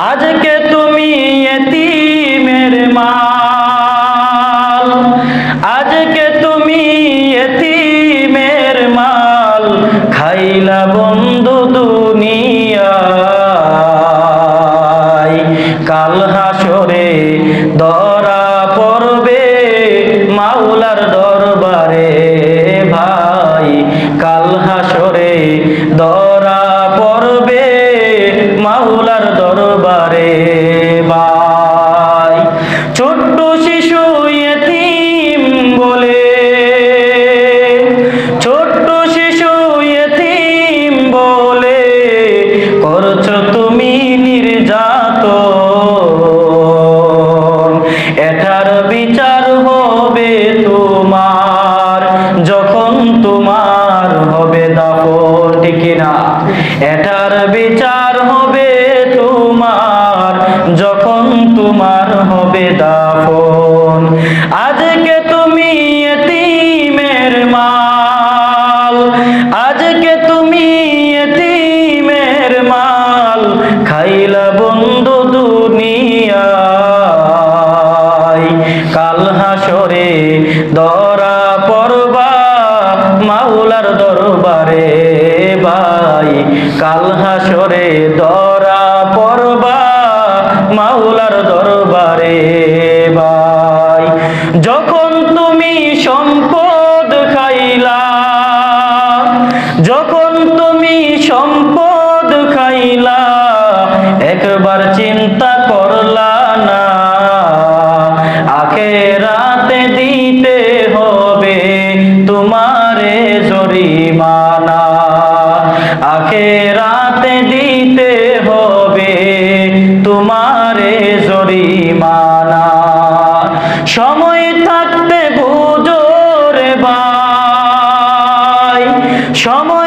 আজকে তুমি এতিমের মাল, আজকে তুমি এতিমের মাল, খাইলা বন্ধু দুনিয়ায়। কাল হাসরে ধরা পড়বে মাওলার দরবারে ভাই, কাল হাসরে ধরা পড়বে মাওলার দরবারে ভাই। ছোট্ট শিশু এতিম বলে, ছোট্ট শিশু এতিম বলে করছো তুমি নির্যাতন। এটার বিচার হবে তোমার যখন তোমার হবে দাফন, ঠিক না? এটার বিচার হবে তোমার যখন তোমার হবে দাফন। আজকে তুমি এতিমের মাল, আজকে তুমি এতিমের মাল, খাইলা বন্ধু দুনিয়ায়। কাল হাসরে ধরা পড়বা মাওলার দরবারে ভাই, কাল হাসরে ধরা পড়বা মাওলার দরবারে ভাই। যখন তুমি সম্পদ খাইলা, যখন তুমি সম্পদ খাইলা, একবার চিন্তা করলা না আখিরাতে দিতে হবে তোমারে জরিমানা, আখিরাতে দিতে হবে তোমারে জরিমানা। সময় থাকতে বুঝো রে ভাই, সময়